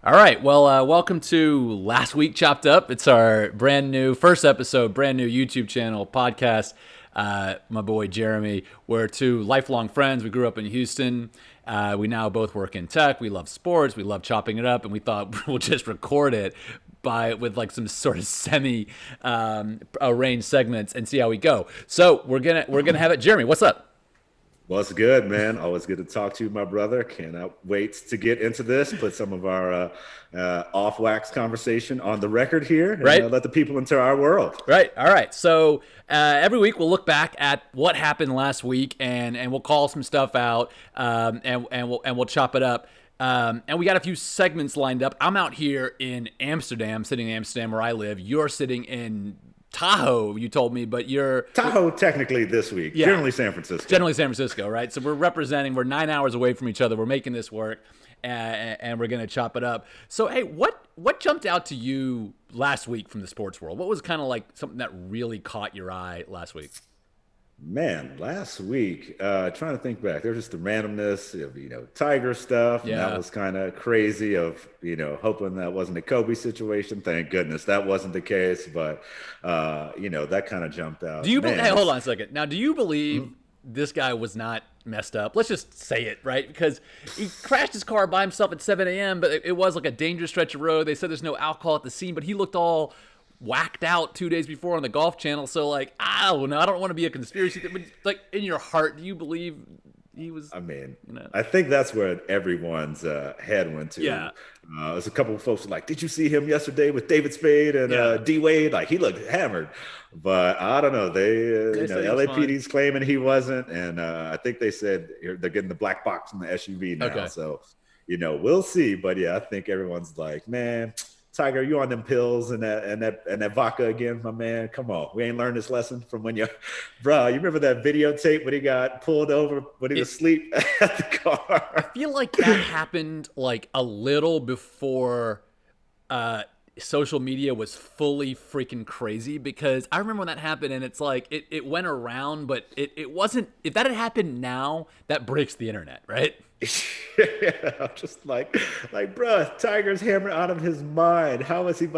All right. Well, welcome to Last Week Chopped Up. It's our brand new first episode, brand new YouTube channel, podcast. My boy Jeremy. We're two lifelong friends. We grew up in Houston. We now both work in tech. We love sports. We love chopping it up, and we thought we'll just record it with like some sort of semi arranged segments and see how we go. So we're gonna have it. Jeremy, what's up? What's good, man? Always good to talk to you, my brother. Cannot wait to get into this. Put some of our off-wax conversation on the record here, and Right. let the people into our world. Right. All right. So every week we'll look back at what happened last week, and we'll call some stuff out, and we'll chop it up. And we got a few segments lined up. I'm out here in Amsterdam, sitting in Amsterdam where I live. You're sitting in Tahoe, you told me, but you're Tahoe, technically this week. Yeah. Generally San Francisco. Generally San Francisco, right? So we're 9 hours away from each other. We're making this work, and we're gonna chop it up. So hey, what jumped out to you last week from the sports world? What was kind of like something that really caught your eye last week? Man, last week, trying to think back, there's just the randomness of, Tiger stuff. Yeah. And that was kind of crazy of, hoping that wasn't a Kobe situation. Thank goodness that wasn't the case. But, that kind of jumped out. Do you Man, hey, hold on a second. Now, do you believe this guy was not messed up? Let's just say it, right? Because he crashed his car by himself at 7 a.m., but it was like a dangerous stretch of road. They said there's no alcohol at the scene, but he looked all whacked out 2 days before on the Golf Channel. So, like, I don't know. I don't want to be a conspiracy theory, but, like, in your heart, do you believe he was? I mean, I think that's where everyone's head went to. Yeah. There's a couple of folks like, did you see him yesterday with David Spade and D Wade? Like, he looked hammered. But I don't know. They said he was LAPD's claiming he wasn't, and I think they said they're getting the black box in the SUV now. Okay. So, we'll see. But yeah, I think everyone's like, man, Tiger, you on them pills and that vodka again, my man? Come on, we ain't learned this lesson from when bro. You remember that videotape when he got pulled over when he was asleep at the car? I feel like that happened like a little before social media was fully freaking crazy, because I remember when that happened, and it's like it went around, but it wasn't. If that had happened now, that breaks the internet, right? Yeah, I'm just like, bro, Tiger's hammered out of his mind. How is he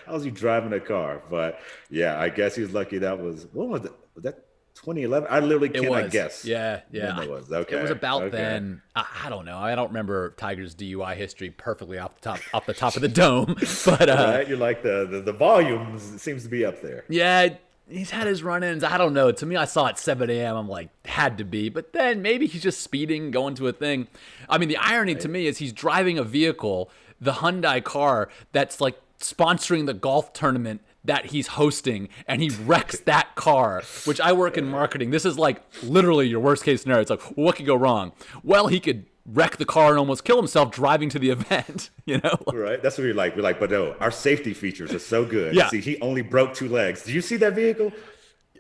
how's he driving a car? But yeah, I guess he's lucky that was, what was it? Was that 2011? I literally cannot guess. Yeah. When it was. Okay. It was about okay. then. I don't know. I don't remember Tiger's DUI history perfectly off the top of the dome. But right? You're like the volume seems to be up there. Yeah, he's had his run-ins. I don't know. To me, I saw it at 7 a.m. I'm like, had to be. But then maybe he's just speeding, going to a thing. I mean, the irony to me is he's driving a vehicle, the Hyundai car, that's like sponsoring the golf tournament that he's hosting, and he wrecks that car, which I work in marketing. This is like literally your worst case scenario. It's like, well, what could go wrong? Well, he could wreck the car and almost kill himself driving to the event, Right. That's what we're like. We're like, but no, our safety features are so good. Yeah. See, he only broke 2 legs. Did you see that vehicle?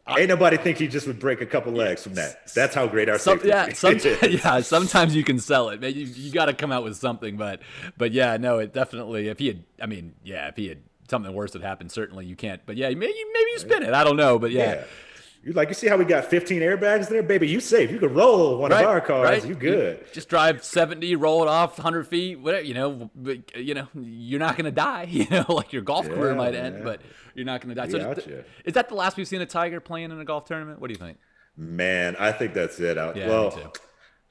Ain't nobody think he just would break a couple legs from that. That's how great our safety is. Sometimes you can sell it. You got to come out with something, but yeah, no, it definitely, if he had something worse had happened, certainly you can't. But yeah, maybe you spin it. I don't know, but yeah. You see how we got 15 airbags there, baby? You safe. You could roll one of our cars. Right? You good. You just drive 70, roll it off 100 feet, whatever. But, you're not gonna die. Like your golf career might end, but you're not gonna die. So is that the last we've seen a Tiger playing in a golf tournament? What do you think? Man, I think that's it. Me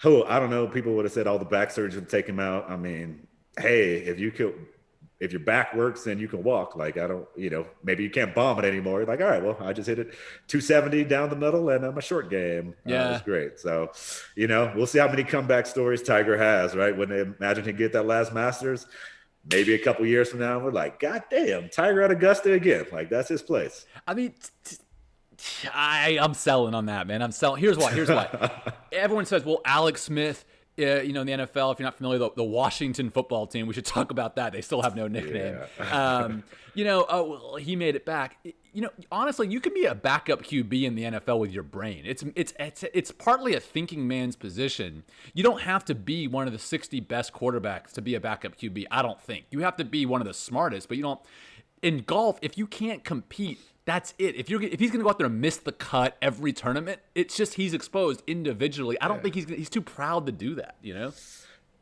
too. I don't know. People would have said all the back surgery would take him out. I mean, hey, if your back works, then you can walk. Like, I don't, maybe you can't bomb it anymore. You're like, all right, well, I just hit it 270 down the middle, and I'm a short game. Yeah. It's great. So, we'll see how many comeback stories Tiger has, right? When they imagine he get that last Masters, maybe a couple years from now, we're like, God damn, Tiger at Augusta again. Like, that's his place. I mean, I'm selling on that, man. I'm selling. Here's why. Everyone says, well, Alex Smith, in the NFL, if you're not familiar, the Washington football team, we should talk about that. They still have no nickname. He made it back. Honestly, you can be a backup QB in the NFL with your brain. It's partly a thinking man's position. You don't have to be one of the 60 best quarterbacks to be a backup QB. I don't think you have to be one of the smartest, but you don't. In golf, if you can't compete, that's it. If he's going to go out there and miss the cut every tournament, it's just he's exposed individually. I don't think he's too proud to do that,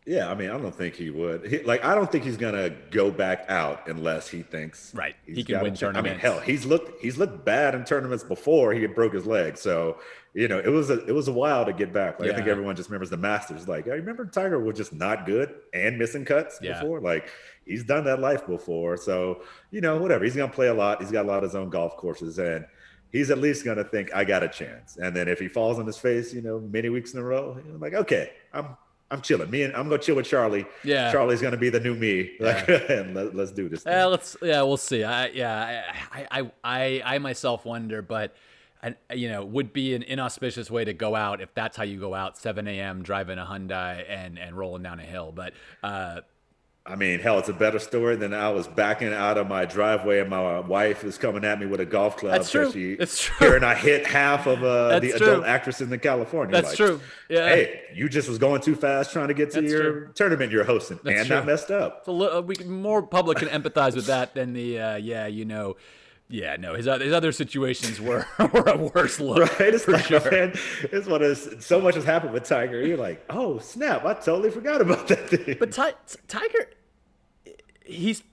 Yeah, I mean, I don't think he would. I don't think he's gonna go back out unless he thinks Right. He he's can got a win chance. I mean, hell, tournaments. he's looked bad in tournaments before he had broke his leg. So, it was a while to get back. Like I think Yeah. everyone just remembers the Masters. Like, I remember Tiger was just not good and missing cuts Yeah. before. Like he's done that life before. So, whatever. He's gonna play a lot. He's got a lot of his own golf courses and he's at least going to think I got a chance. And then if he falls on his face, many weeks in a row, I'm like, okay, I'm chilling. I'm going to chill with Charlie. Yeah. Charlie's going to be the new me. Yeah. And let's do this thing. We'll see. I myself wonder, but would be an inauspicious way to go out if that's how you go out, 7 a.m. driving a Hyundai and rolling down a hill. But I mean, hell, it's a better story than I was backing out of my driveway and my wife is coming at me with a golf club. That's true. It's true. Hearing I hit half of the adult actresses in California. That's true. Yeah. Hey, you just was going too fast trying to get to your tournament you're hosting and not messed up. More public can empathize with that than the his other situations were a worse look. Right? It's for like, sure. Man, it's what so much has happened with Tiger. You're like, oh snap! I totally forgot about that thing. But Tiger, he's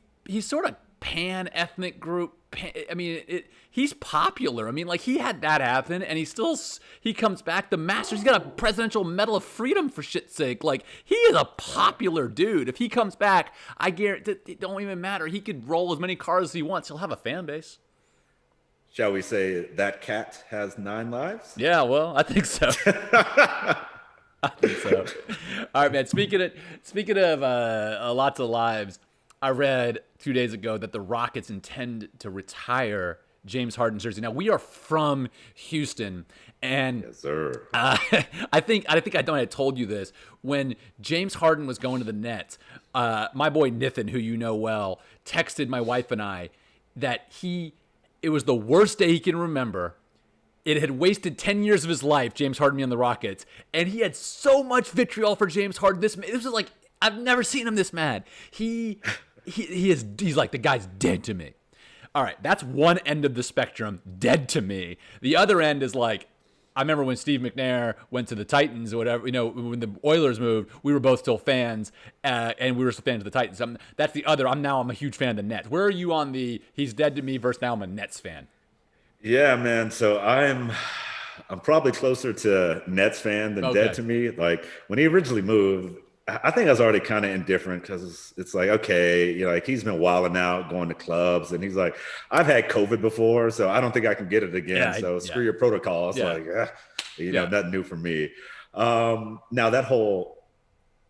sort of pan-ethnic group. He's popular. I mean, like he had that happen, and he comes back. The Masters, he's got a Presidential Medal of Freedom for shit's sake. Like he is a popular dude. If he comes back, I guarantee it don't even matter. He could roll as many cars as he wants. He'll have a fan base. Shall we say that cat has 9 lives? Yeah, well, I think so. I think so. All right, man. Speaking of lots of lives, I read 2 days ago that the Rockets intend to retire James Harden's jersey. Now we are from Houston, and yes, sir. I think I told you this when James Harden was going to the Nets. My boy Nathan, who you know well, texted my wife and I that it was the worst day he can remember. It had wasted 10 years of his life, James Harden being on the Rockets, and he had so much vitriol for James Harden. This was like I've never seen him this mad. He's like, the guy's dead to me. All right, that's one end of the spectrum, dead to me. The other end is like, I remember when Steve McNair went to the Titans or whatever, when the Oilers moved, we were both still fans, and we were still fans of the Titans. That's the other. I'm a huge fan of the Nets. Where are you on the he's dead to me versus now I'm a Nets fan? Yeah, man. So I'm probably closer to Nets fan than dead to me. Like when he originally moved, I think I was already kind of indifferent because it's like, okay, like he's been wilding out, going to clubs, and he's like, I've had COVID before, so I don't think I can get it again. Screw your protocols. Like, nothing new for me. Now that whole,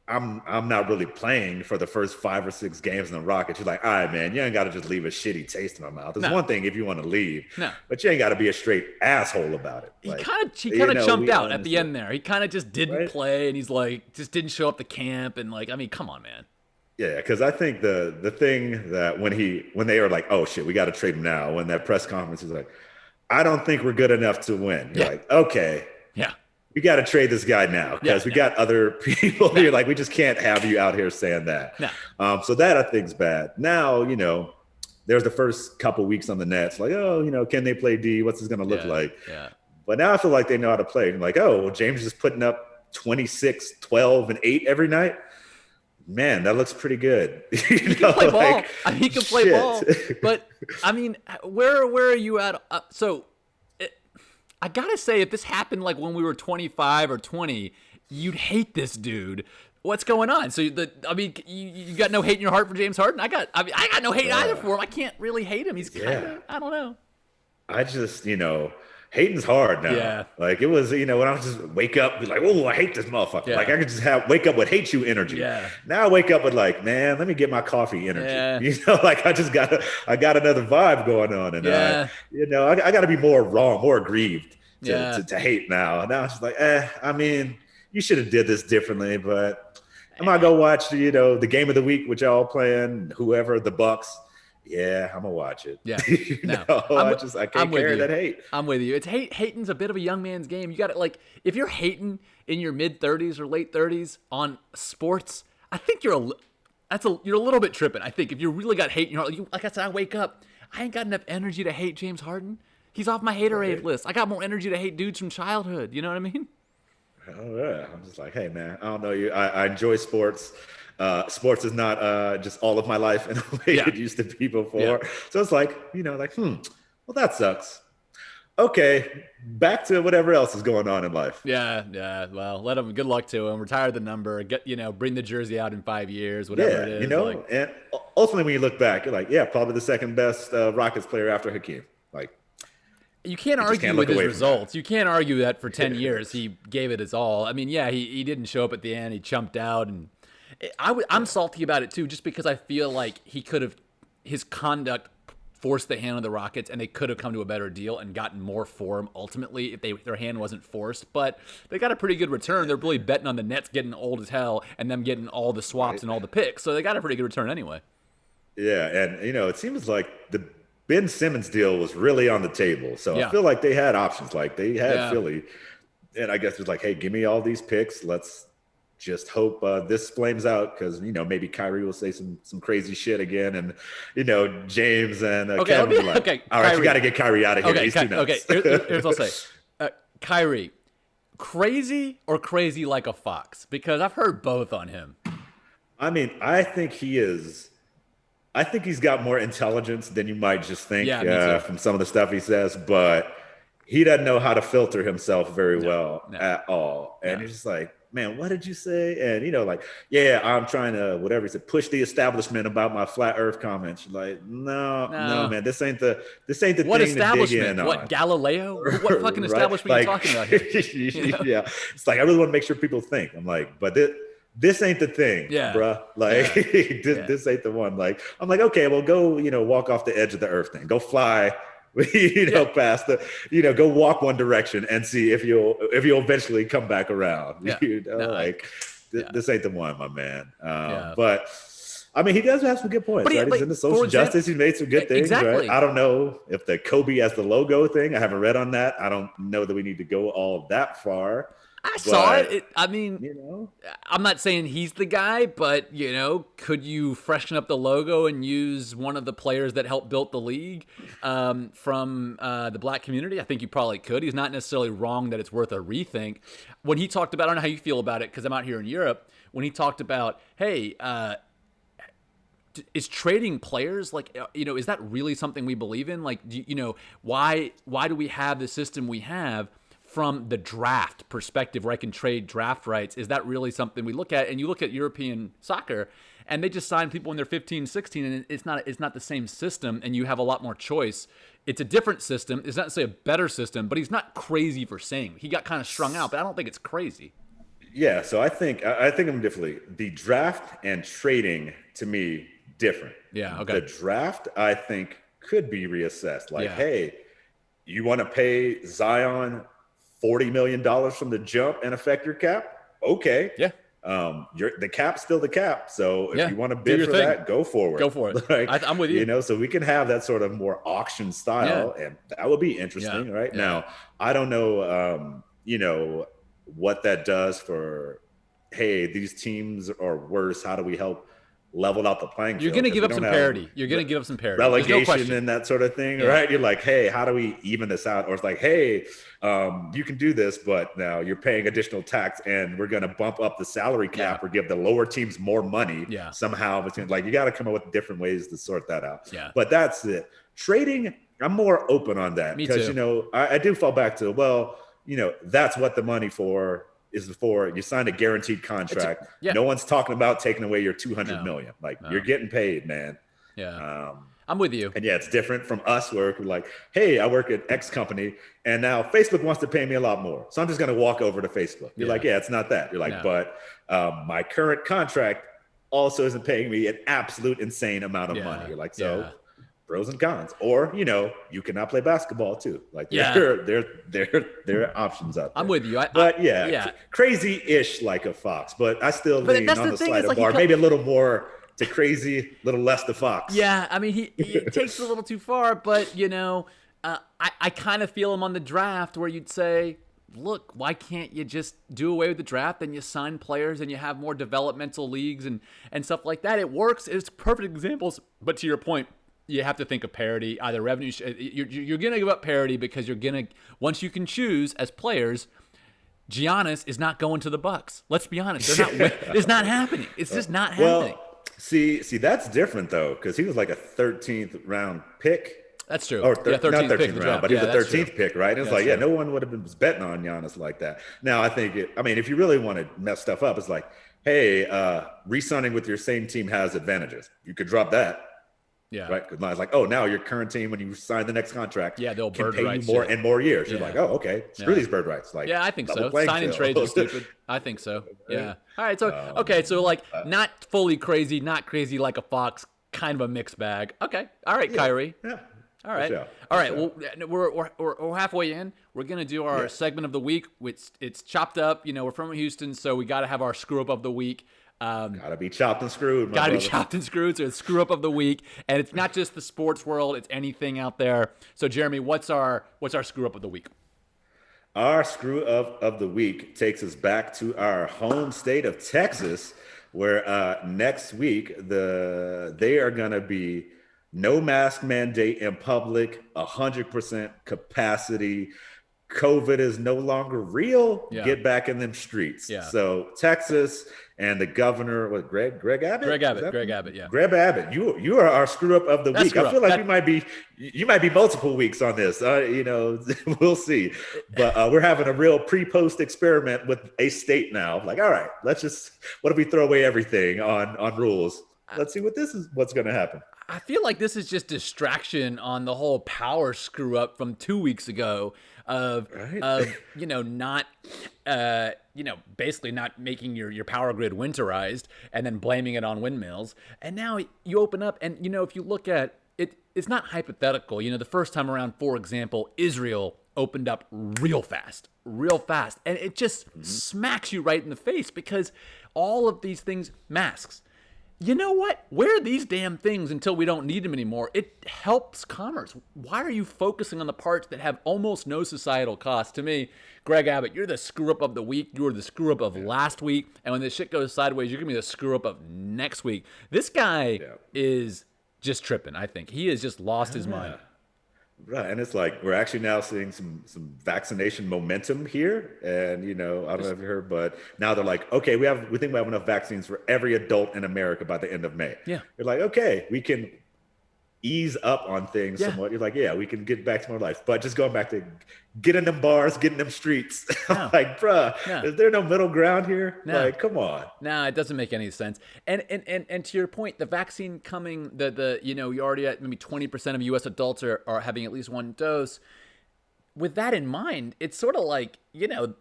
I'm not really playing for the first 5 or 6 games in the Rockets. You're like, all right, man, you ain't got to just leave a shitty taste in my mouth. There's one thing if you want to leave, but you ain't got to be a straight asshole about it. He kind of chumped out at the end there. He kind of just didn't play, and he's like, just didn't show up to camp, and like, I mean, come on, man. Yeah, because I think the thing that when they were like, oh shit, we got to trade him now. When that press conference is like, I don't think we're good enough to win. You're like, okay, we got to trade this guy now because we got other people here. Like, we just can't have you out here saying that. So that I think's bad. Now, there's the first couple weeks on the Nets, like, oh, can they play D? What's this going to look like? But now I feel like they know how to play. I'm like, oh, well, James is putting up 26, 12, and 8 every night. Man, that looks pretty good. He can play ball. He can play ball. But I mean, where are you at? I gotta say, if this happened like when we were 25 or 20, you'd hate this dude. What's going on? So you got no hate in your heart for James Harden? I got no hate either for him. I can't really hate him. He's kind of, I don't know. I just, hating's hard now. Yeah. Like it was, when I was just wake up, be like, oh, I hate this motherfucker. Yeah. Like I could just wake up with hate you energy. Yeah. Now I wake up with like, man, let me get my coffee energy. Yeah. Like I got another vibe going on. And I got to be more aggrieved to hate now. Now it's just like, I mean, you should have did this differently, but I'm gonna go watch the game of the week with y'all playing whoever, the Bucks. Yeah, I'm gonna watch it. Yeah, I can't carry that hate. I'm with you. It's hating's a bit of a young man's game. You got to like, if you're hating in your mid 30s or late 30s on sports, I think you're a little bit tripping. I think if you really got hate in your heart, like I said, I wake up, I ain't got enough energy to hate James Harden. He's off my haterade list. I got more energy to hate dudes from childhood. You know what I mean? Oh yeah, I'm just like, hey man, I don't know you. I enjoy sports. Sports is not just all of my life in a way Yeah. it used to be Yeah. before. So it's like, like, well, that sucks. Okay, back to whatever else is going on in life. Yeah, yeah. Well, let him. Good luck to him. Retire the number. Get bring the jersey out in 5 years. Whatever it Yeah, is. Like, and ultimately when you look back, you're like, yeah, probably the second best Rockets player after Hakeem. Like, you can't you just argue can't with look his away from that. results. You can't argue that for 10 years he gave it his all. I mean, yeah, he didn't show up at the end. He chumped out, and I'm salty about it too, just because I feel like his conduct forced the hand of the Rockets, and they could have come to a better deal and gotten more for him ultimately if their hand wasn't forced. But they got a pretty good return. They're really betting on the Nets getting old as hell and them getting all the swaps Right. and all the picks. So they got a pretty good return anyway. Yeah, and it seems like the Ben Simmons deal was really on the table. So I Yeah. feel like they had options. Like they had Yeah. Philly, and I guess it was like, hey, give me all these picks. Let's just hope this flames out because maybe Kyrie will say some crazy shit again, and James and Okay, Kevin will be like, okay, all right, Kyrie. you got to get Kyrie out of here. Okay, He's too nuts. Here's what I'll say. Kyrie, crazy or crazy like a fox? Because I've heard both on him. I mean, I think he is. I think he's got more intelligence than you might just think Yeah, me too. from some of the stuff he says, but he doesn't know how to filter himself very well No. at all. And No. he's just like, man, what did you say? And, like, yeah, I'm trying to, whatever he said, push the establishment about my flat earth comments. You're like, no, man, this ain't the What thing to dig establishment? in on. What, Galileo? What fucking Right? establishment are you talking about here? Yeah. It's like, I really want to make sure people think. I'm like, but this ain't the thing, Yeah. bruh. Like, Yeah. this ain't the one. Like, I'm like, okay, well, go, walk off the edge of the earth then. Go fly, past the, go walk one direction and see if you'll eventually come back around. Yeah. This ain't the one, my man. Yeah. But I mean, he does have some good points, right? He's into social justice. He's made some good things, exactly. right? I don't know if the Kobe as the logo thing, I haven't read on that. I don't know that we need to go all that far. I saw it. I mean, You I'm not saying he's the guy, but, could you freshen up the logo and use one of the players that helped build the league from the black community? I think you probably could. He's not necessarily wrong that it's worth a rethink. When he talked about, I don't know how you feel about it because I'm out here in Europe, when he talked about, hey, is trading players like, is that really something we believe in? Like, why do we have the system we have? From the draft perspective where I can trade draft rights, is that really something we look at? And you look at European soccer and they just sign people when they're 15, 16, and it's not the same system, and you have a lot more choice. It's a different system. It's not to say a better system, but he's not crazy for saying. He got kind of strung out, but I don't think it's crazy. Yeah, so I think I'm differently. The draft and trading to me different. Yeah, okay. The draft I think could be reassessed. Like, Yeah. hey, you want to pay Zion $40 million from the jump and affect your cap? Okay. Yeah. The cap's still the cap. So if you want to Do bid your for thing. that, go for it. Go for it. Like, I'm with you. So we can have that sort of more auction style, and that would be interesting, right? Yeah. Now, I don't know, what that does for, hey, these teams are worse. How do we help level out the playing field? You're going to give up some parity. You're going to give up some parity. Relegation and that sort of thing, right? You're like, hey, how do we even this out? Or it's like, hey, you can do this, but now you're paying additional tax and we're going to bump up the salary cap or give the lower teams more money somehow. It's like, you got to come up with different ways to sort that out. Yeah. But that's it. Trading, I'm more open on that because, I do fall back to, well, that's what the money is for. You signed a guaranteed contract. No one's talking about taking away your $200 million. Like, you're getting paid, man. Yeah. I'm with you. And it's different from us where we're like, hey, I work at X company and now Facebook wants to pay me a lot more. So I'm just going to walk over to Facebook. You're like, it's not that. You're like, but my current contract also isn't paying me an absolute insane amount of money. You're like, so pros and cons. Or, you cannot play basketball too. Like, there are options out there. I'm with you. Crazy-ish like a fox, but I still lean on the side of bar. Maybe a little more to crazy, a little less to fox. Yeah, I mean, he takes it a little too far, but, I kind of feel him on the draft where you'd say, look, why can't you just do away with the draft and you sign players and you have more developmental leagues and stuff like that? It works. It's perfect examples. But to your point, you have to think of parity, either revenue. You're going to give up parity because you're going to, once you can choose as players, Giannis is not going to the Bucks. Let's be honest. It's not happening. It's just not happening. Well, see, that's different though, because he was like a 13th round pick. That's true. Or not 13th round, but he was a 13th pick, right? And it's like, true. no one would have been betting on Giannis like that. Now, I think, if you really want to mess stuff up, it's like, hey, re-signing with your same team has advantages. You could drop that. Yeah. Right. Because it's like, oh, now your current team, when you sign the next contract, they'll can bird pay rights you more and more years. You're like, oh, okay, screw these bird rights. Like, I think so. Signing trades are stupid. I think so. Yeah. All right. So, like, not fully crazy, not crazy like a fox, kind of a mixed bag. Okay. All right, Kyrie. Yeah. All right. All right. Well, we're halfway in. We're gonna do our segment of the week, which it's chopped up. We're from Houston, so we got to have our screw up of the week. Gotta be chopped and screwed. Gotta be chopped and screwed. So it's screw up of the week, and it's not just the sports world; it's anything out there. So Jeremy, what's our screw up of the week? Our screw up of the week takes us back to our home state of Texas, where next week they are gonna be no mask mandate in public, 100% capacity. COVID is no longer real. Yeah. Get back in them streets. Yeah. So Texas and the governor, Greg Abbott? Greg Abbott, yeah. Greg Abbott, you are our screw up of the week. I feel like you might be multiple weeks on this. We'll see. But we're having a real pre-post experiment with a state now. Like, all right, what if we throw away everything on rules? Let's see what's going to happen. I feel like this is just distraction on the whole power screw up from 2 weeks ago of not basically not making your power grid winterized and then blaming it on windmills. And now you open up and if you look at it, it's not hypothetical. The first time around, for example, Israel opened up real fast, and it just smacks you right in the face because all of these things, masks. You know what? Wear these damn things until we don't need them anymore. It helps commerce. Why are you focusing on the parts that have almost no societal cost? To me, Greg Abbott, you're the screw up of the week. You were the screw up of last week. And when this shit goes sideways, you're going to be the screw up of next week. This guy is just tripping, I think. He has just lost his mind. Right, and it's like we're actually now seeing some vaccination momentum here, and I don't know if you heard, but now they're like, okay, we think we have enough vaccines for every adult in America by the end of May. Yeah, you're like, okay, we can ease up on things somewhat. You're like, we can get back to more life, but just going back to getting them bars, getting them streets, like, bruh, is there no middle ground here? Like, come on. No, it doesn't make any sense. And to your point, the vaccine coming, you already at maybe 20% of U.S. adults are having at least one dose. With that in mind, it's sort of like, it's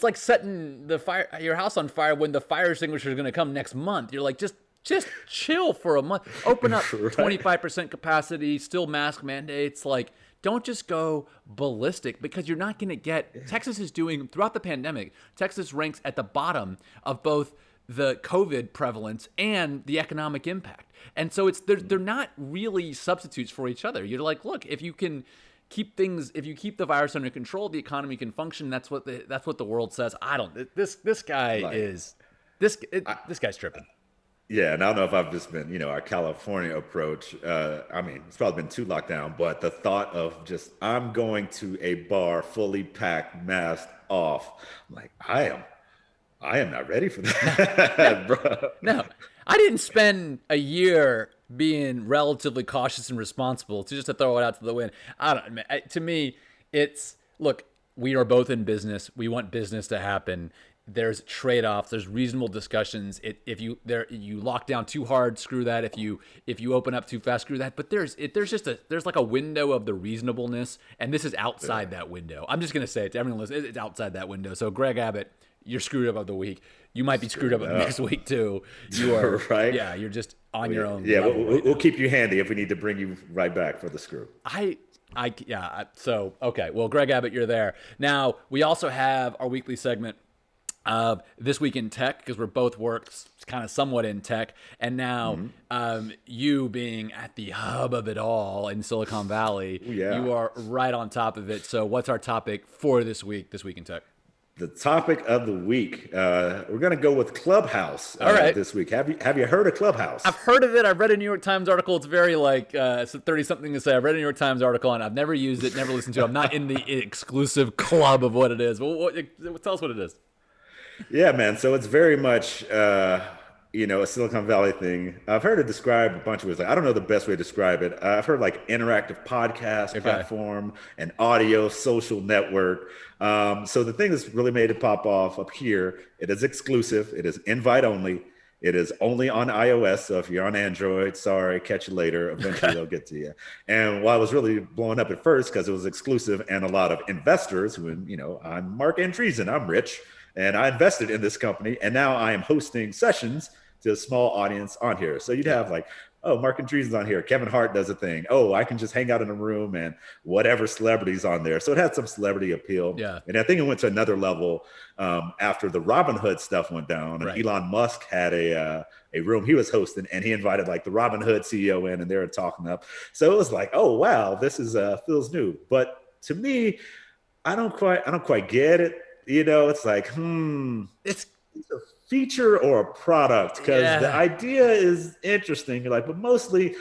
like setting your house on fire when the fire extinguisher is going to come next month. You're like, just chill for a month. Open up 25% capacity, still mask mandates. Like, don't just go ballistic because you're not going to get. Texas is doing, throughout the pandemic, Texas ranks at the bottom of both the COVID prevalence and the economic impact. And so they're not really substitutes for each other. You're like, look, if you can keep the virus under control, the economy can function. That's what the world says. This guy's tripping. Yeah, and I don't know if I've just been, our California approach. It's probably been too locked down, but the thought of just, I'm going to a bar fully packed, masked off. I'm like, I am not ready for that, bro. No, I didn't spend a year being relatively cautious and responsible to throw it out to the wind. To me, look, we are both in business. We want business to happen. There's trade-offs. There's reasonable discussions. If you lock down too hard, screw that. If you open up too fast, screw that. But there's like a window of the reasonableness, and this is outside that window. I'm just gonna say it to everyone listening. It's outside that window. So Greg Abbott, you're screwed up of the week. You might be screwed up next week too. You are right. Yeah, you're just on your own. Yeah, we'll keep you handy if we need to bring you right back for the screw. So okay. Well, Greg Abbott, you're there. Now we also have our weekly segment of This Week in Tech, because we're both worked kind of somewhat in tech, and now you being at the hub of it all in Silicon Valley, you are right on top of it. So what's our topic for this week in tech? The topic of the week. We're gonna go with Clubhouse All right. this week. Have you heard of Clubhouse? I've heard of it. I've read a New York Times article. It's very like it's a 30-something to say. I've read a New York Times article and I've never used it, never listened to it. I'm not in the exclusive club of what it is. Well, tell us what it is. Yeah, man. So it's very much a Silicon Valley thing. I've heard it described a bunch of ways. Like, I don't know the best way to describe it. I've heard like interactive podcast platform, an audio social network. So the thing that's really made it pop off up here, it is exclusive. It is invite only. It is only on iOS. So if you're on Android, sorry, catch you later. Eventually they'll get to you. And while I was really blowing up at first because it was exclusive and a lot of investors who, I'm Mark Andreessen, I'm rich. And I invested in this company, and now I am hosting sessions to a small audience on here. So you'd have like, oh, Mark Andreessen's on here. Kevin Hart does a thing. Oh, I can just hang out in a room and whatever celebrity's on there. So it had some celebrity appeal. Yeah. And I think it went to another level after the Robinhood stuff went down. And Elon Musk had a room he was hosting, and he invited like the Robinhood CEO in, and they were talking up. So it was like, oh wow, this is feels new. But to me, I don't quite get it. It's like, it's a feature or a product, because the idea is interesting. You're like, but mostly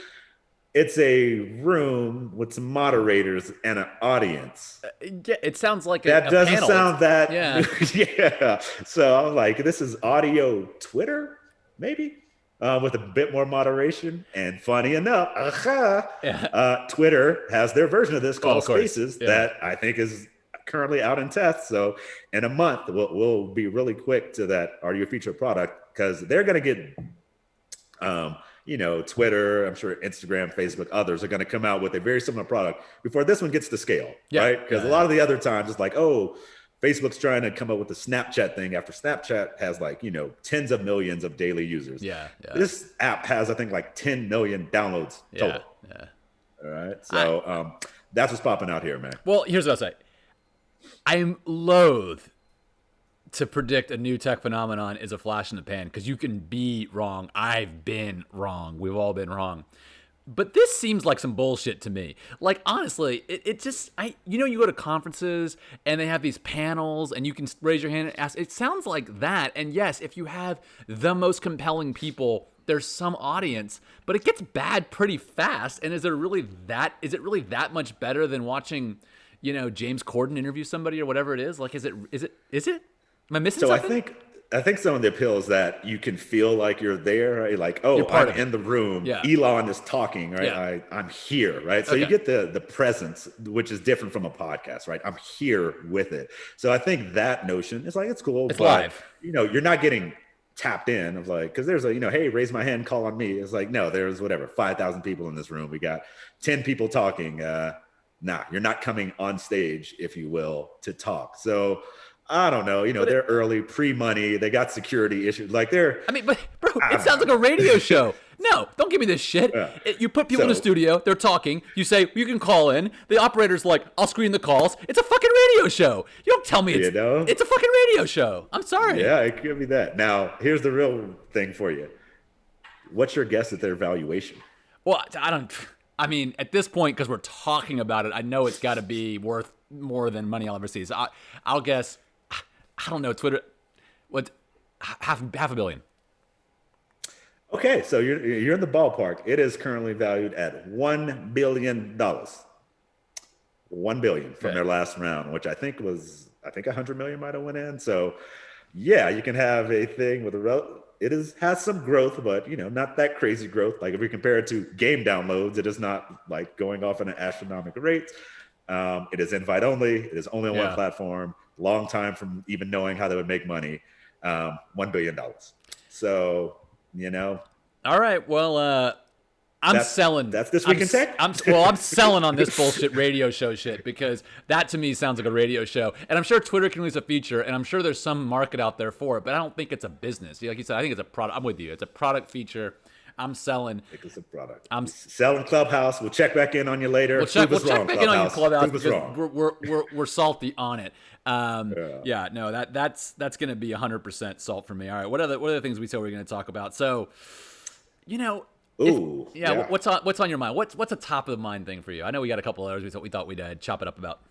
it's a room with some moderators and an audience. Yeah, it sounds like that doesn't panel. sound that. Yeah. Yeah. So I'm like, this is audio Twitter, maybe. With a bit more moderation. And funny enough, Twitter has their version of this called Spaces that I think is currently out in test. So in a month, we'll be really quick to that audio feature product, because they're going to get, Twitter, I'm sure Instagram, Facebook, others are going to come out with a very similar product before this one gets to scale, right? Because a lot of the other times it's like, oh, Facebook's trying to come up with the Snapchat thing after Snapchat has like, tens of millions of daily users. Yeah. This app has, I think, like 10 million downloads total. Yeah. All right. So that's what's popping out here, man. Well, here's what I'll say. I'm loath to predict a new tech phenomenon is a flash in the pan, because you can be wrong. I've been wrong. We've all been wrong. But this seems like some bullshit to me. Like, honestly, it just, you go to conferences and they have these panels and you can raise your hand and ask. It sounds like that. And yes, if you have the most compelling people, there's some audience, but it gets bad pretty fast. And is it really that much better than watching, James Corden interview somebody or whatever it is? Like, is it? Am I missing something? I think some of the appeal is that you can feel like you're there, right? Like, oh, I'm in the room. Yeah. Elon is talking, right? Yeah. I'm here, right? So you get the presence, which is different from a podcast, right? I'm here with it. So I think that notion is like, it's cool. It's live. You're not getting tapped in of like, because there's a, hey, raise my hand, call on me. It's like, no, there's 5,000 people in this room. We got 10 people talking. You're not coming on stage, if you will, to talk. So I don't know. They're early, pre-money. They got security issues. Like but bro, it sounds like a radio show. No, don't give me this shit. Yeah. You put people in the studio. They're talking. You say, you can call in. The operator's like, I'll screen the calls. It's a fucking radio show. You don't tell me it's a fucking radio show. I'm sorry. Yeah, it could be that. Now, here's the real thing for you. What's your guess at their valuation? Well, at this point, because we're talking about it, I know it's got to be worth more than money I'll ever see. So I'll guess, I don't know, Twitter, what, half a billion. Okay, so you're in the ballpark. It is currently valued at $1 billion. $1 billion from their last round, which I think 100 million might have went in. So yeah, you can have a thing with has some growth, but not that crazy growth. Like if we compare it to game downloads, it is not like going off at an astronomical rate. It is invite only. It is only on one platform. Long time from even knowing how they would make money. $1 billion. So, All right. Well, I'm selling. That's This Week in Tech? I'm selling on this bullshit radio show shit, because that to me sounds like a radio show. And I'm sure Twitter can release a feature, and I'm sure there's some market out there for it, but I don't think it's a business. Like you said, I think it's a product. I'm with you. It's a product feature. I'm selling. I think it's a product. I'm selling Clubhouse. We'll check back in on you later. We'll check back in on you, Clubhouse, because we're salty on it. That's going to be 100% salt for me. All right. What other things we said we're going to talk about? So, what's on your mind? What's a top of the mind thing for you? I know we got a couple others we thought we'd chop it up about.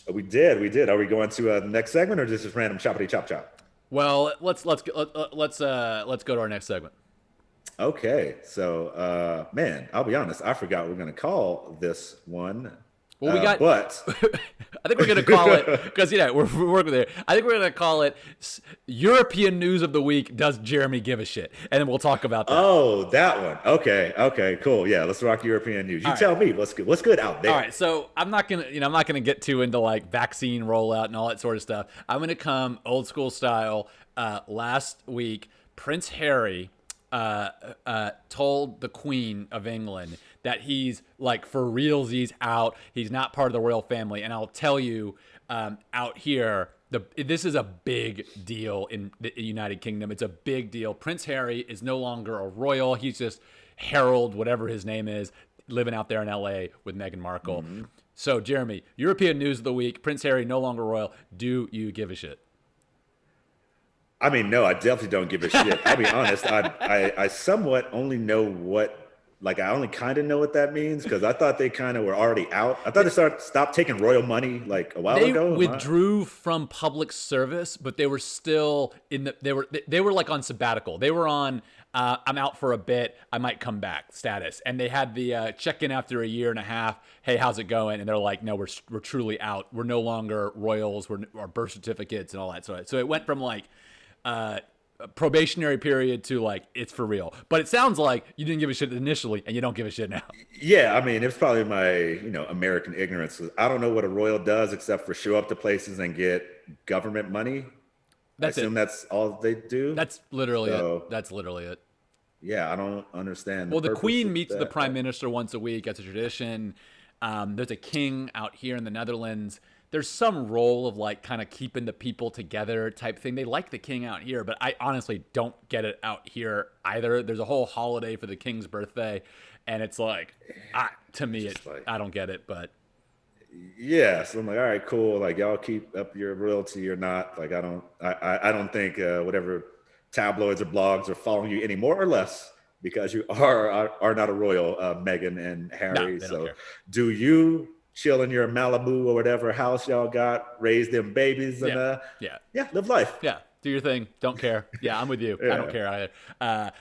We did. Are we going to the next segment or just random choppity chop chop? Well, let's go to our next segment. Okay, so man, I'll be honest, I forgot we're gonna call this one. Well, we got, but I think we're gonna call it because we're working there. I think we're gonna call it European News of the Week. Does Jeremy give a shit? And then we'll talk about that. Oh, that one. Okay, cool. Yeah, let's rock European news. You tell me what's good out there. All right, so I'm not gonna get too into like vaccine rollout and all that sort of stuff. I'm gonna come old school style. Last week, Prince Harry told the Queen of England that he's like for realsies out. He's not part of the royal family. And I'll tell you, out here, this is a big deal in the United Kingdom. It's a big deal. Prince Harry is no longer a royal. He's just Harold, whatever his name is, living out there in LA with Meghan Markle. Mm-hmm. So, Jeremy, European News of the Week, Prince Harry no longer royal. Do you give a shit? I mean, no, I definitely don't give a shit. I'll be honest. I somewhat only know I only kind of know what that means because I thought they kind of were already out. I thought they stopped taking royal money like a while ago. They withdrew from public service, but they were still they were like on sabbatical. They were on I'm out for a bit, I might come back status. And they had the check in after a year and a half. Hey, how's it going? And they're like, no, we're truly out. We're no longer royals. Our birth certificates and all that. So it went from like a probationary period to like it's for real. But it sounds like you didn't give a shit initially and you don't give a shit now. Yeah, I mean, it's probably my American ignorance. I don't know what a royal does except for show up to places and get government money. I assume that's all they do. That's literally it. That's literally it. Yeah, I don't understand. Well, the Queen meets the Prime Minister once a week. That's a tradition. There's a king out here in the Netherlands. There's some role of like kind of keeping the people together type thing. They like the king out here, but I honestly don't get it out here either. There's a whole holiday for the king's birthday, and it's like, to me, I don't get it. But yeah, so I'm like, all right, cool. Like y'all keep up your royalty or not. Like I don't think whatever tabloids or blogs are following you any more or less because you are not a royal, Meghan and Harry. No, so do you chill in your Malibu or whatever house y'all got, raise them babies and live life. Yeah. Do your thing. Don't care. Yeah, I'm with you. I don't care either.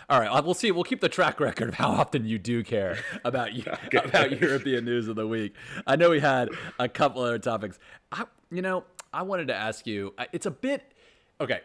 All right. We'll see. We'll keep the track record of how often you do care about about European News of the Week. I know we had a couple other topics. I wanted to ask you, it's a bit, okay.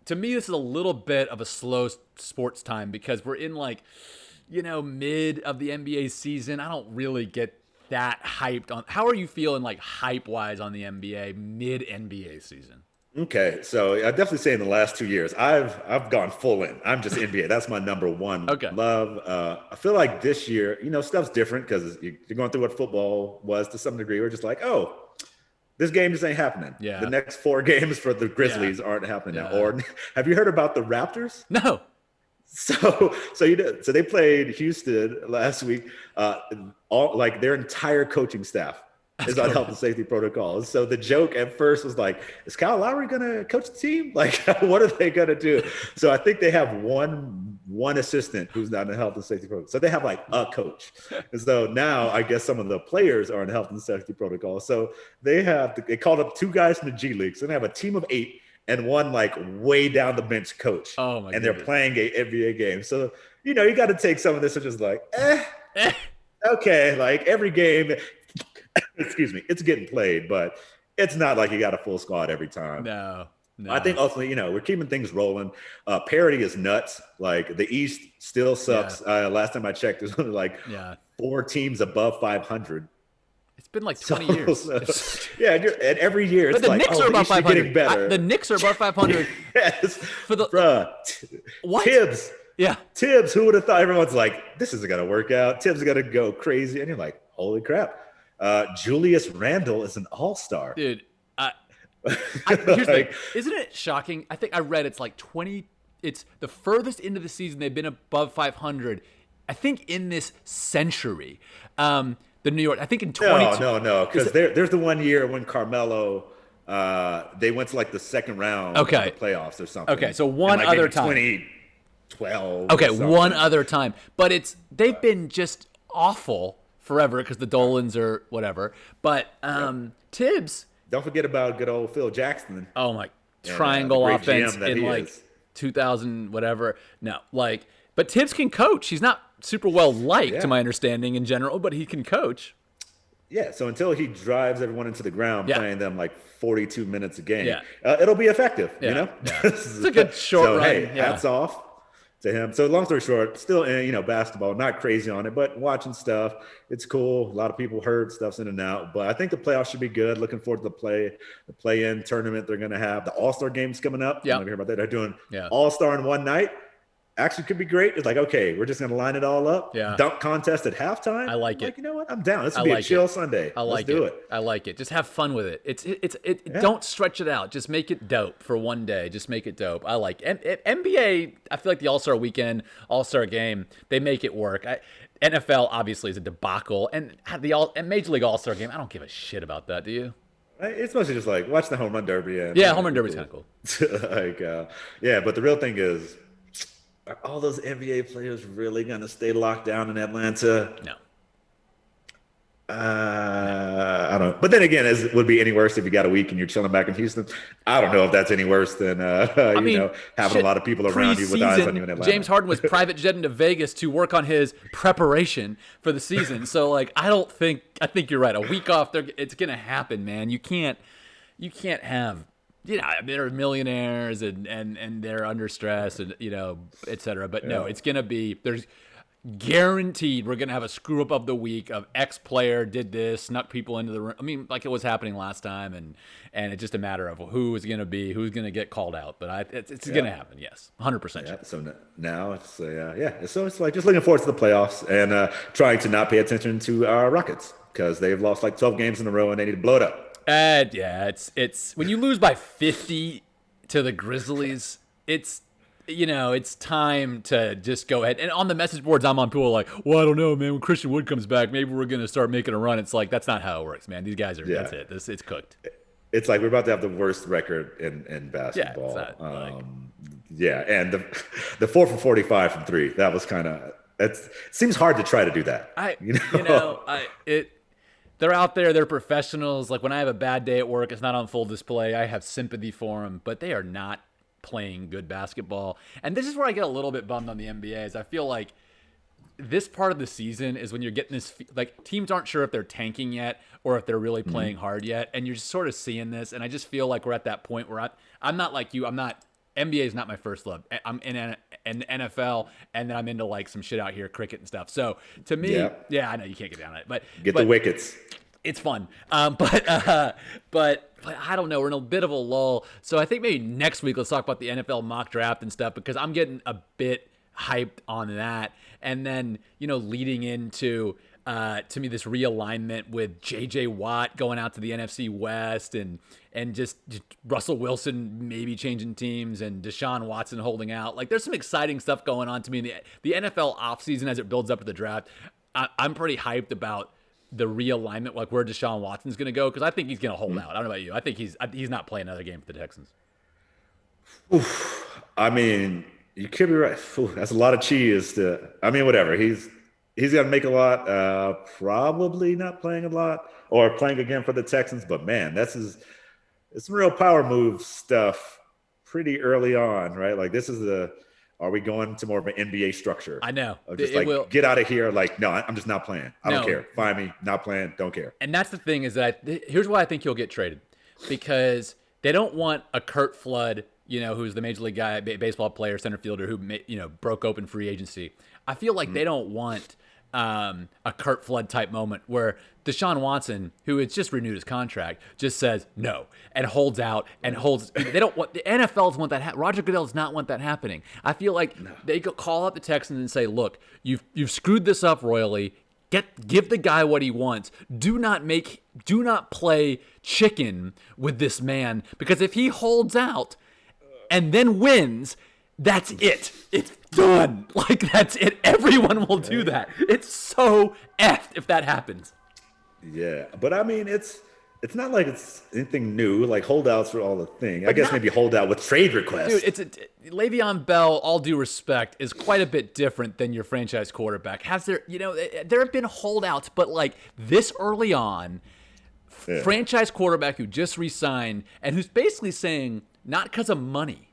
To me, this is a little bit of a slow sports time because we're in mid of the NBA season. I don't really get that hyped on. How are you feeling like hype wise on the NBA mid NBA season? Okay, so I definitely say in the last 2 years, I've gone full in. I'm just NBA. That's my number one love. I feel like this year, stuff's different because you're going through what football was to some degree. We're just like, oh, this game just ain't happening. Yeah. The next 4 games for the Grizzlies aren't happening now. Or have you heard about the Raptors? No. So they played Houston last week. Like their entire coaching staff is on health and safety protocols. So the joke at first was like, is Kyle Lowry going to coach the team? Like, what are they going to do? So I think they have one assistant who's not in health and safety protocol. So they have like a coach. And so now I guess some of the players are in health and safety protocol. So they called up 2 guys from the G League. So they have a team of 8 and one like way down the bench coach. Oh my and they're playing an NBA game. So, you got to take some of this and just like, okay, like every game, excuse me, it's getting played, but it's not like you got a full squad every time. No. I think ultimately, we're keeping things rolling. Parity is nuts. Like the East still sucks. Yeah. Last time I checked, there's only like 4 teams above 500. It's been like 20 years. And every year it's but the Knicks are above 500. Getting better. The Knicks are above 500. Yes. What? Tibbs. Yeah. Tibbs, who would have thought? Everyone's like, this isn't going to work out. Tibbs is going to go crazy. And you're like, holy crap. Julius Randle is an all-star. Dude, here's the thing. Isn't it shocking? I think I read it's like 20. It's the furthest into the season they've been above 500, I think, in this century. The New York, I think in 22. No, because there's the one year when Carmelo, they went to like the second round of the playoffs or something. Okay, so one other time. 2012. Okay, one other time. But they've been just awful forever because the Dolans are whatever. But Tibbs. don't forget about good old Phil Jackson. Oh my, And, triangle the great offense GM that in he like is. 2000 whatever. No, like, but Tibbs can coach. He's not super well liked, to Yeah. my understanding in general, but he can coach. Yeah, so until he drives everyone into the ground, Yeah. playing them like 42 minutes a game, Yeah. it'll be effective, Yeah, you know? yeah. It's a good short so, run, hey, yeah. hats off to him. So, long story short, still, basketball, not crazy on it, but watching stuff. It's cool. A lot of people heard stuff's in and out, but I think the playoffs should be good. Looking forward to the play-in tournament they're going to have. The All-Star game's coming up. Yeah. I'm going to hear about that. They're doing Yeah. All-Star in one night. Actually could be great. It's like, okay, we're just going to line it all up. Yeah. Dunk contest at halftime. I like it. Like, you know what? I'm down. This I will be like a chill it. Sunday. I like Let's do it. I like it. Just have fun with it. Don't stretch it out. Just make it dope for one day. Just make it dope. I like it. NBA. I feel like the All-Star weekend, All-Star game, they make it work. NFL obviously is a debacle, and and Major League All-Star game, I don't give a shit about that. Do you? It's mostly just like watch the home run derby. And, Yeah, home run derby's kind of cool. like, yeah, but the real thing is, are all those NBA players really going to stay locked down in Atlanta? No. I don't know. But then again, it would be any worse if you got a week and you're chilling back in Houston. I don't know if that's any worse than having a lot of people around you with eyes on you in Atlanta. James Harden was private jetting to Vegas to work on his preparation for the season. So like, I think you're right. A week off, it's gonna happen, man. You can't have. They're millionaires and they're under stress and et cetera. But no, it's gonna be there's. Guaranteed we're going to have a screw up of the week of X player did this, snuck people into the room. I mean, like it was happening last time, and it's just a matter of who's going to get called out. But it's going to happen, yes, 100%. Yeah, so now it's so it's like just looking forward to the playoffs and trying to not pay attention to Rockets because they've lost like 12 games in a row and they need to blow it up. It's when you lose by 50 to the Grizzlies, it's time to just go ahead. And on the message boards I'm on, people are like, well, I don't know, man. When Christian Wood comes back, maybe we're going to start making a run. It's like, that's not how it works, man. These guys are, that's it. It's cooked. It's like we're about to have the worst record in basketball. And the 4 for 45 from three, that was kind of, it seems hard to try to do that. They're out there. They're professionals. Like when I have a bad day at work, it's not on full display. I have sympathy for them, but they are not playing good basketball. And this is where I get a little bit bummed on the NBA is I feel like this part of the season is when you're getting this, like teams aren't sure if they're tanking yet or if they're really playing hard yet. And you're just sort of seeing this. And I just feel like we're at that point where I'm not like you. NBA is not my first love. I'm in NFL and then I'm into like some shit out here, cricket and stuff. So to me, I know you can't get down on it, but the wickets. It's fun. But I don't know. We're in a bit of a lull. So I think maybe next week let's talk about the NFL mock draft and stuff because I'm getting a bit hyped on that. And then, leading into, to me, this realignment with J.J. Watt going out to the NFC West and just Russell Wilson maybe changing teams and Deshaun Watson holding out. Like there's some exciting stuff going on to me in the NFL offseason as it builds up to the draft. I'm pretty hyped about the realignment, like where Deshaun Watson's going to go, because I think he's going to hold out. I don't know about you. I think he's not playing another game for the Texans. Oof. I mean, you could be right. That's a lot of cheese whatever. He's going to make a lot, probably not playing a lot or playing again for the Texans. But, man, it's some real power move stuff pretty early on, right? Like this is are we going to more of an NBA structure? I know. Get out of here. Like, no, I'm just not playing. I don't care. Find me, not playing, don't care. And that's the thing is that here's why I think he'll get traded. Because they don't want a Curt Flood, who's the Major League guy, baseball player, center fielder who, broke open free agency. I feel like they don't want a Curt Flood type moment where Deshaun Watson, who has just renewed his contract, just says no and holds out and holds. They don't want the NFLs want that. Roger Goodell does not want that happening. I feel like they go call up the Texans and say, "Look, you've screwed this up royally. Give the guy what he wants. Do not play chicken with this man because if he holds out and then wins." That's it. It's done. Like, that's it. Everyone will do that. It's so effed if that happens. Yeah. But, I mean, it's not like it's anything new. Like, holdouts are all the thing. I guess maybe holdout with trade requests. Dude, Le'Veon Bell, all due respect, is quite a bit different than your franchise quarterback. There have been holdouts, but, like, this early on, Yeah. Franchise quarterback who just re-signed and who's basically saying, not because of money,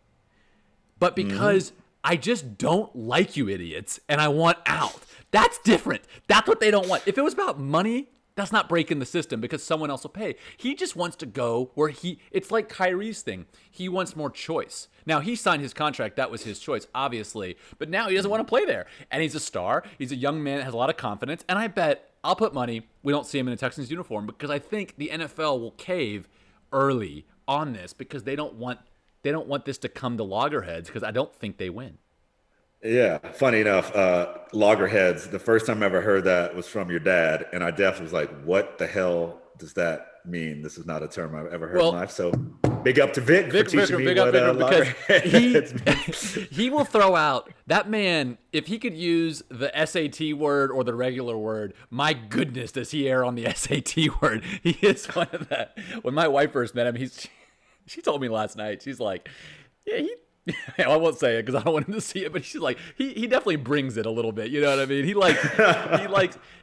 but because I just don't like you idiots and I want out. That's different. That's what they don't want. If it was about money, that's not breaking the system because someone else will pay. He just wants to go where it's like Kyrie's thing. He wants more choice. Now, he signed his contract. That was his choice, obviously. But now he doesn't want to play there. And he's a star. He's a young man that has a lot of confidence. And I bet, I'll put money, we don't see him in a Texans uniform because I think the NFL will cave early on this because they don't want this to come to loggerheads because I don't think they win. Yeah, funny enough, loggerheads, the first time I ever heard that was from your dad, and I definitely was like, what the hell does that mean? This is not a term I've ever heard in life. So big up to Vic for teaching me what because he will throw out, that man, if he could use the SAT word or the regular word, my goodness, does he err on the SAT word. He is one of that. When my wife first met him, she told me last night, she's like, yeah, I won't say it because I don't want him to see it, but she's like, he definitely brings it a little bit. You know what I mean?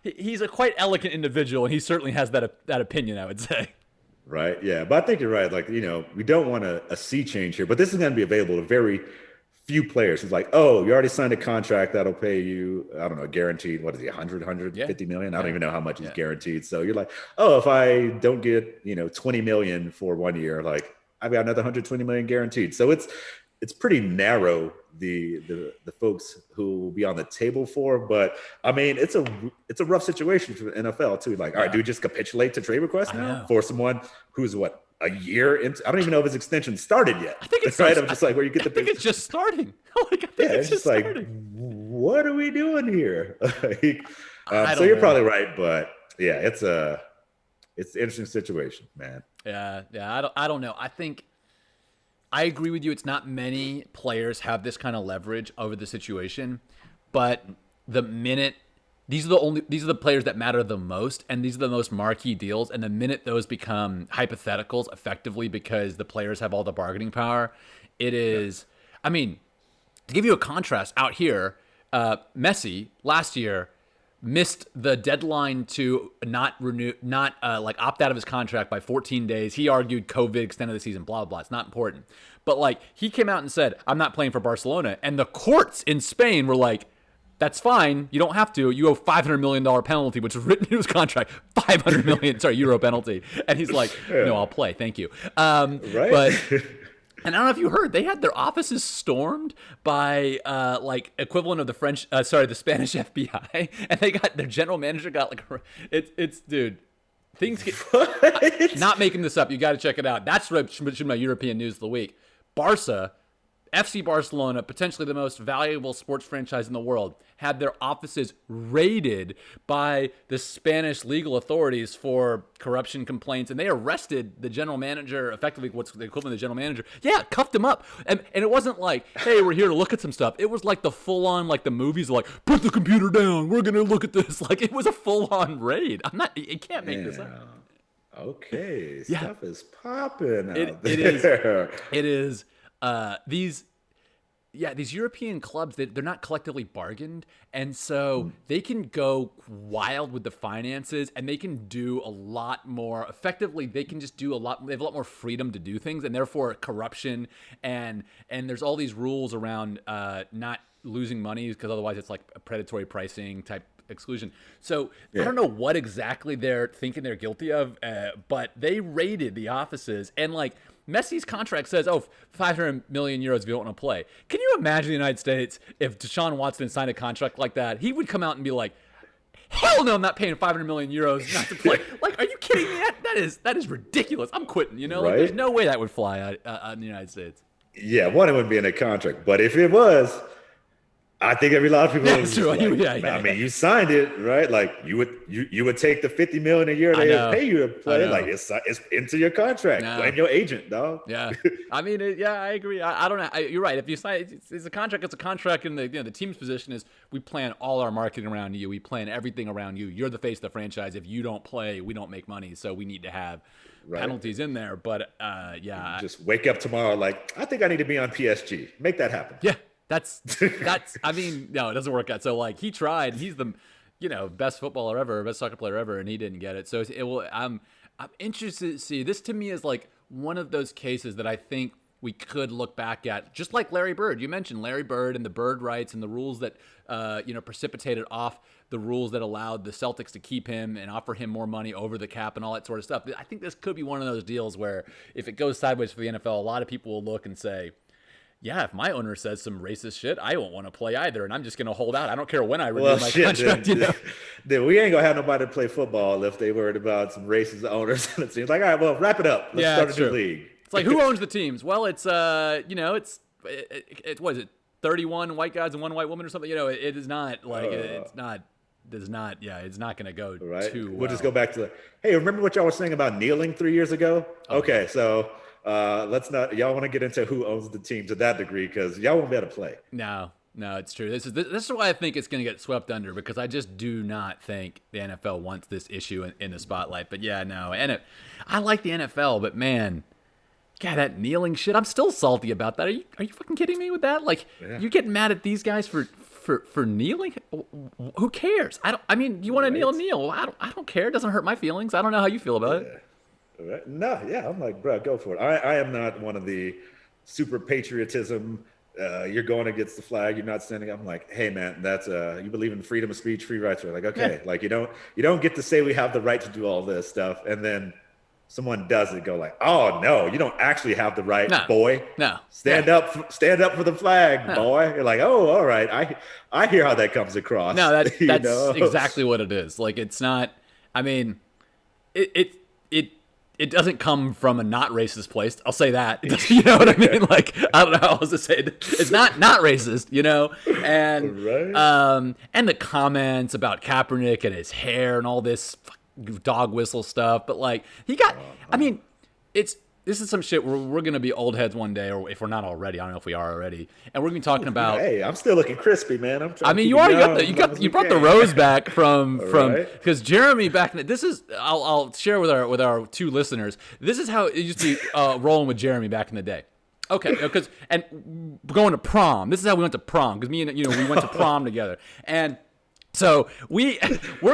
He's a quite elegant individual, and he certainly has that opinion, I would say. Right. Yeah. But I think you're right. Like, we don't want a sea change here, but this is going to be available to very few players. It's like, oh, you already signed a contract that'll pay you, I don't know, guaranteed, what is he, 150 million? I don't even know how much is guaranteed. So you're like, oh, if I don't get, 20 million for 1 year, like I've got another 120 million guaranteed. So it's pretty narrow, the folks who will be on the table for, but I mean, it's a rough situation for the NFL too. Like, all right, do we just capitulate to trade requests now for someone who's a year into? I don't even know if his extension started yet. I think it's right. I'm just like, where you get the? I think it's just starting. It's just like, what are we doing here? So you're probably right, but yeah, it's an interesting situation, man. Yeah. I don't know. I agree with you. It's not many players have this kind of leverage over the situation, but these are the players that matter the most, and these are the most marquee deals. And the minute those become hypotheticals, effectively because the players have all the bargaining power, it is. I mean, to give you a contrast, out here, Messi last year missed the deadline to not opt out of his contract by 14 days. He argued COVID extended the season, blah, blah, blah. It's not important. But he came out and said, I'm not playing for Barcelona. And the courts in Spain were like, that's fine. You don't have to. You owe $500 million penalty, which was written in his contract. 500 million, euro penalty. And he's like, no, I'll play. Thank you. Right. But and I don't know if you heard, they had their offices stormed by equivalent of the Spanish FBI, and their general manager got it's dude, things get not making this up. You got to check it out. That's what should be my European news of the week. Barca, FC Barcelona, potentially the most valuable sports franchise in the world, had their offices raided by the Spanish legal authorities for corruption complaints, and they arrested the general manager, effectively what's the equivalent of the general manager. Yeah, cuffed him up. And it wasn't like, hey, we're here to look at some stuff. It was like the full-on, like the movies, like, put the computer down, we're going to look at this. Like, it was a full-on raid. You can't make this up. Okay, stuff is popping out there. It is. These European clubs, they're not collectively bargained, and so they can go wild with the finances, and they can do a lot more effectively. They can just do a lot. They have a lot more freedom to do things, and therefore corruption and there's all these rules around not losing money because otherwise it's like a predatory pricing type exclusion. So I don't know what exactly they're thinking they're guilty of, but they raided the offices, and Messi's contract says, 500 million euros if you don't want to play. Can you imagine the United States if Deshaun Watson signed a contract like that? He would come out and be like, hell no, I'm not paying 500 million euros not to play. Are you kidding me? That is ridiculous. I'm quitting, Right? There's no way that would fly in the United States. Yeah, it wouldn't be in a contract. But if it was, I think every lot of people. That's true. I mean, you signed it, right? Like you would take the 50 million a year they pay you to play. Like it's into your contract. Blame your agent, dog. Yeah, I mean, I agree. I don't know. You're right. If you sign, it's a contract. It's a contract, and the team's position is we plan all our marketing around you. We plan everything around you. You're the face of the franchise. If you don't play, we don't make money. So we need to have penalties in there. But just wake up tomorrow like I think I need to be on PSG. Make that happen. Yeah. That's I mean, no, it doesn't work out. So he tried. He's the best footballer ever, best soccer player ever, and he didn't get it. So I'm interested to see. This to me is like one of those cases that I think we could look back at, just like Larry Bird. You mentioned Larry Bird and the Bird rights and the rules that precipitated off the rules that allowed the Celtics to keep him and offer him more money over the cap and all that sort of stuff. I think this could be one of those deals where if it goes sideways for the NFL, a lot of people will look and say, yeah, if my owner says some racist shit, I won't want to play either, and I'm just going to hold out. I don't care when I renew my contract. Then we ain't going to have nobody to play football if they worried about some racist owners. It seems like, all right, well, wrap it up. Let's start a new league. It's like, who owns the teams? Well, it's what is it, 31 white guys and one white woman or something? It is not like it's not going to go too well. We'll just go back to hey, remember what y'all were saying about kneeling 3 years ago? Okay, so let's not. Y'all want to get into who owns the team to that degree because y'all won't be able to play. No, it's true. This is why I think it's going to get swept under because I just do not think the NFL wants this issue in the spotlight. But yeah, no, and I like the NFL, but man. God, that kneeling shit, I'm still salty about that. Are you fucking kidding me with that? Like, You're getting mad at these guys for kneeling? Who cares? You want to kneel. I don't care. It doesn't hurt my feelings. I don't know how you feel about it. Right. No, yeah, I'm like, bro, go for it. I am not one of the super patriotism. You're going against the flag. You're not standing. I'm like, hey, man, that's you believe in freedom of speech, free rights. We're like, okay, like you don't get to say we have the right to do all this stuff, and then someone does it, go like, oh no, you don't actually have the right, boy. No. Stand up for the flag, boy. You're like, oh, all right. I hear how that comes across. No, that's exactly what it is. Like it's not. I mean, it doesn't come from a not racist place. I'll say that. You know what I mean? Like I don't know how else to say it. It's not racist, And and the comments about Kaepernick and his hair and all this dog whistle stuff, but like he got this is some shit we're gonna be old heads one day, or if we're not already, I don't know if we are already, and we're gonna be talking about hey, I'm still looking crispy, man. You already brought the rose back from because Jeremy back in I'll share with our two listeners, this is how it used to be rolling with Jeremy back in the day. Okay, because and going to prom, this is how we went to prom, because me and we went to prom together, and so we're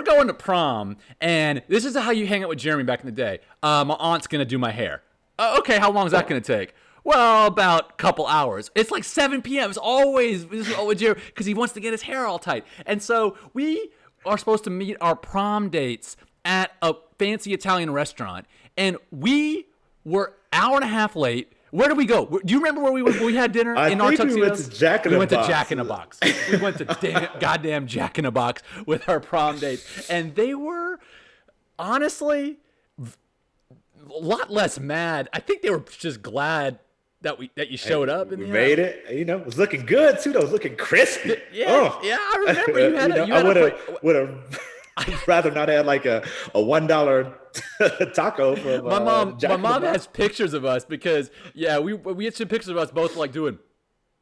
going to prom, and this is how you hang out with Jeremy back in the day. My aunt's going to do my hair. Okay, how long is that going to take? Well, about a couple hours. It's like 7 p.m. This is always Jeremy, because he wants to get his hair all tight. And so we are supposed to meet our prom dates at a fancy Italian restaurant, and we were an hour and a half late. Where did we go? Do you remember where we had dinner in our tuxedos? We went to Jack in a Box. We went to Jack in a Box. We went to goddamn Jack in a Box with our prom dates. And they were, honestly, a lot less mad. I think they were just glad that you showed up. We made it. It was looking good, too. It was looking crispy. Yeah, I remember you had I'd rather not have like a $1 taco from my mom has pictures of us because we had some pictures of us both like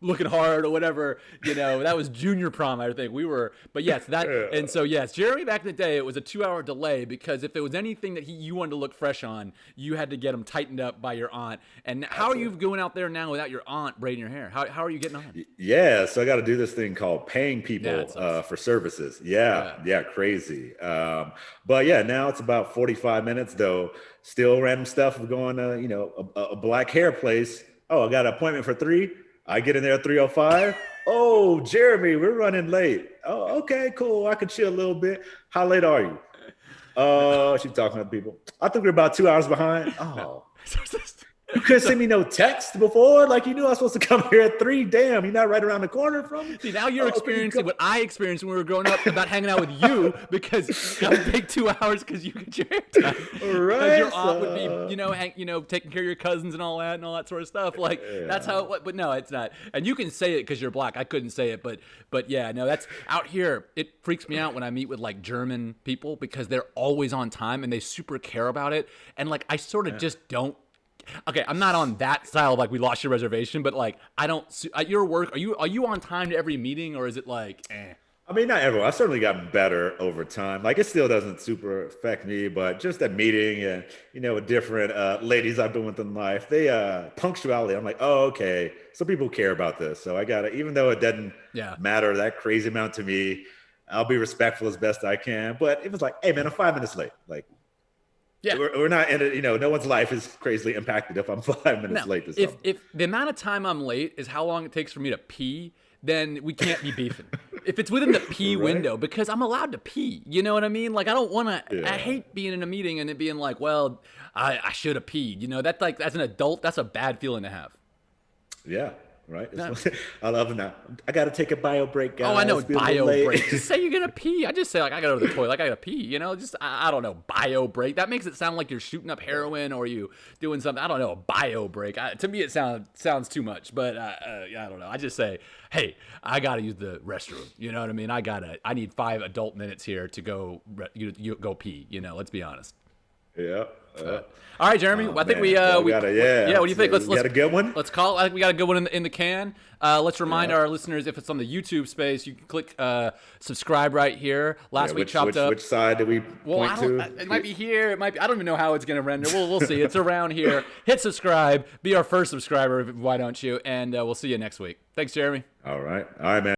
looking hard or whatever, that was junior prom, I think we were, but yes, and so yes, Jeremy back in the day, it was a 2-hour delay because if there was anything that you wanted to look fresh on, you had to get them tightened up by your aunt. And how are you going out there now without your aunt braiding your hair? How are you getting on? Yeah, so I got to do this thing called paying people for services. Yeah, crazy. But yeah, now it's about 45 minutes though. Still random stuff of going to a black hair place. Oh, I got an appointment for 3. I get in there at 3:05. Oh, Jeremy, we're running late. Oh, okay, cool. I can chill a little bit. How late are you? She's talking to people. I think we're about 2 hours behind. Oh. You couldn't send me no text before? Like you knew I was supposed to come here at 3. Damn, you're not right around the corner from me? See, now you're experiencing what I experienced when we were growing up about hanging out with you because that would take 2 hours because you get your hair done. Right. Your aunt would be, taking care of your cousins and all that sort of stuff. Like that's how it was. But no, it's not. And you can say it because you're black. I couldn't say it, but yeah, no, that's out here. It freaks me out when I meet with like German people because they're always on time and they super care about it. And like I sort of just don't. Okay, I'm not on that style of like we lost your reservation, but like I don't. At your work, are you on time to every meeting, or is it like? I mean, not everyone. I've certainly gotten better over time. Like it still doesn't super affect me, but just that meeting and with different ladies I've been with in life, they punctuality. I'm like, oh, okay. Some people care about this, so I gotta. Even though it doesn't matter that crazy amount to me, I'll be respectful as best I can. But it was like, hey man, I'm 5 minutes late. Like. Yeah. We're not in it, no one's life is crazily impacted if I'm 5 minutes late to something. If the amount of time I'm late is how long it takes for me to pee, then we can't be beefing. If it's within the pee window, because I'm allowed to pee, you know what I mean? Like, I don't want to. Yeah. I hate being in a meeting and it being like, well, I should have peed. That's like, as an adult, that's a bad feeling to have. Yeah. Right. No. I love it now. I got to take a bio break, guys. Oh, I know, bio break. Just say you're gonna pee. I just say like I gotta go to the toilet. Like, I gotta pee. Just I don't know, bio break. That makes it sound like you're shooting up heroin or you doing something. I don't know, a bio break. To me, it sounds too much. But I don't know. I just say, hey, I gotta use the restroom. You know what I mean? I need 5 adult minutes here to go go pee. Let's be honest. Yeah. All right, Jeremy. I think we gotta, what do you think? Let's got a good one. Let's call. I think we got a good one in the can. Let's remind our listeners, if it's on the YouTube space, you can click subscribe right here. Last week chopped up. Which side do we point to? It might be here. It might be. I don't even know how it's going to render. We'll see. It's around here. Hit subscribe. Be our first subscriber. Why don't you? And we'll see you next week. Thanks, Jeremy. All right, man.